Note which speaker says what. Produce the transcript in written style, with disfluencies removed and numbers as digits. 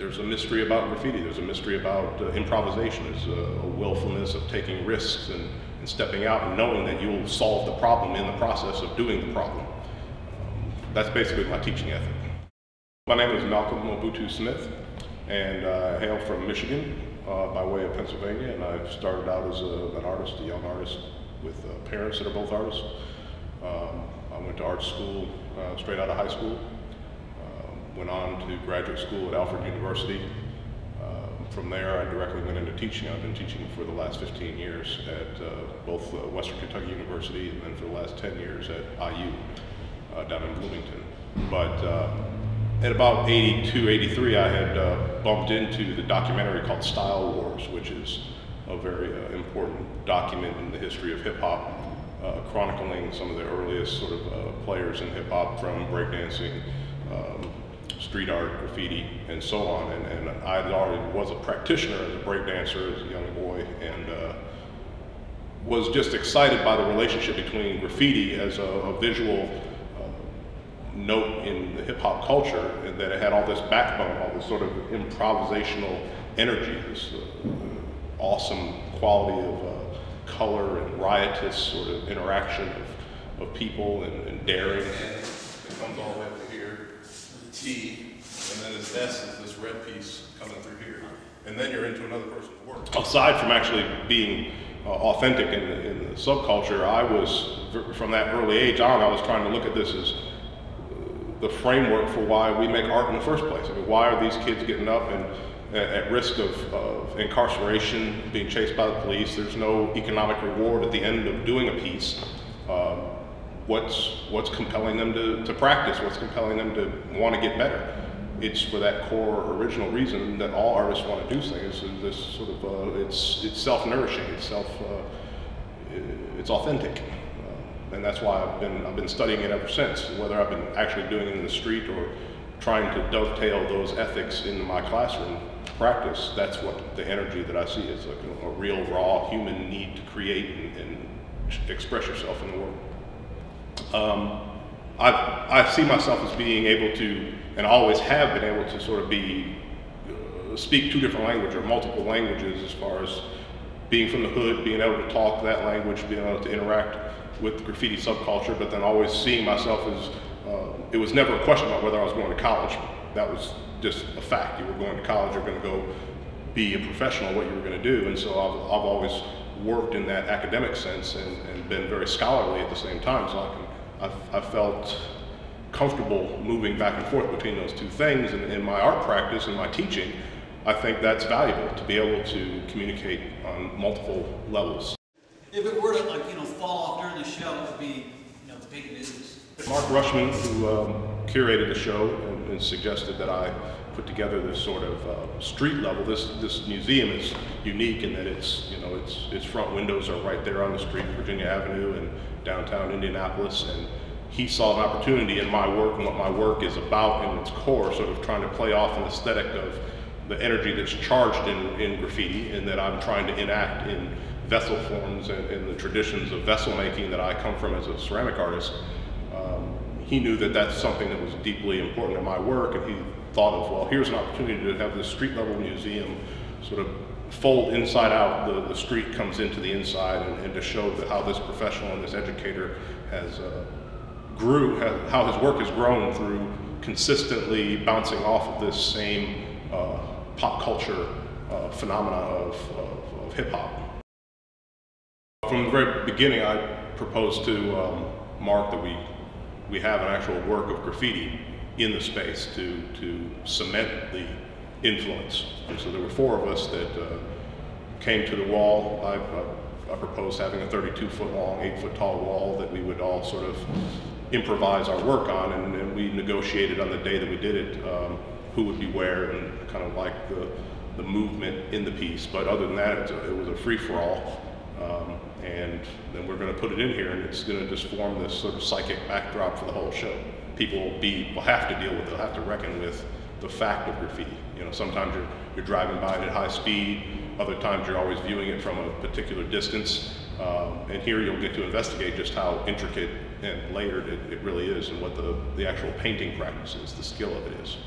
Speaker 1: there's a mystery about graffiti, there's a mystery about improvisation, there's a willfulness of taking risks and stepping out and knowing that you'll solve the problem in the process of doing the problem. That's basically my teaching ethic. My name is Malcolm Mobutu Smith, and I hail from Michigan by way of Pennsylvania, and I started out as an artist, a young artist, with parents that are both artists. I went to art school straight out of high school, went on to graduate school at Alfred University. From there, I directly went into teaching. I've been teaching for the last 15 years at both Western Kentucky University and then for the last 10 years at IU down in Bloomington. But at about 82, 83, I had bumped into the documentary called Style Wars, which is a very important document in the history of hip-hop, chronicling some of the earliest sort of players in hip-hop, from breakdancing, street art, graffiti, and so on. And I already was a practitioner as a breakdancer as a young boy, and was just excited by the relationship between graffiti as a visual note in the hip-hop culture, and that it had all this backbone, all this sort of improvisational energy, this awesome quality of color and riotous sort of interaction of people and daring. And it comes all the way up to here, T, and then this S is this red piece coming through here. And then you're into another person's work. Aside from actually being authentic in the subculture, I was, from that early age on, I was trying to look at this as the framework for why we make art in the first place. I mean, why are these kids getting up and at risk of incarceration, being chased by the police? There's no economic reward at the end of doing a piece. What's compelling them to practice? What's compelling them to want to get better? It's for that core original reason that all artists want to do things. Is this sort of it's self-nourishing. It's authentic. And that's why I've been studying it ever since. Whether I've been actually doing it in the street or trying to dovetail those ethics into my classroom practice, that's what the energy that I see is, like a real, raw human need to create and express yourself in the world. I see myself as being able to, and always have been able to, sort of speak two different languages or multiple languages, as far as being from the hood, being able to talk that language, being able to interact with the graffiti subculture, but then always seeing myself as, it was never a question about whether I was going to college. That was just a fact. You were going to college, you're going to go be a professional, what you were going to do. And so I've always worked in that academic sense and been very scholarly at the same time. So I felt comfortable moving back and forth between those two things. And in my art practice and my teaching, I think that's valuable, to be able to communicate on multiple levels.
Speaker 2: If it were to, fall off during the show, it would be, big news.
Speaker 1: Mark Rushman, who curated the show and suggested that I put together this sort of street level. This museum is unique in that its front windows are right there on the street, Virginia Avenue in downtown Indianapolis, and he saw an opportunity in my work and what my work is about in its core, sort of trying to play off an aesthetic of the energy that's charged in graffiti, and that I'm trying to enact in vessel forms and the traditions of vessel making that I come from as a ceramic artist. He knew that that's something that was deeply important in my work, and he thought of, well, here's an opportunity to have this street level museum sort of fold inside out. The street comes into the inside, and to show that how this professional and this educator has how his work has grown through consistently bouncing off of this same pop culture phenomena of hip hop. From the very beginning, I proposed to Mark that we have an actual work of graffiti in the space to cement the influence. And so there were 4 of us that came to the wall. I proposed having a 32-foot long, 8-foot tall wall that we would all sort of improvise our work on, and we negotiated on the day that we did it who would be where, and kind of like the movement in the piece. But other than that, it was a free-for-all. And then we're going to put it in here, and it's going to just form this sort of psychic backdrop for the whole show. People will have to deal with, they'll have to reckon with the fact of graffiti. Sometimes you're driving by it at high speed, other times you're always viewing it from a particular distance, and here you'll get to investigate just how intricate and layered it really is, and what the actual painting practice is, the skill of it is.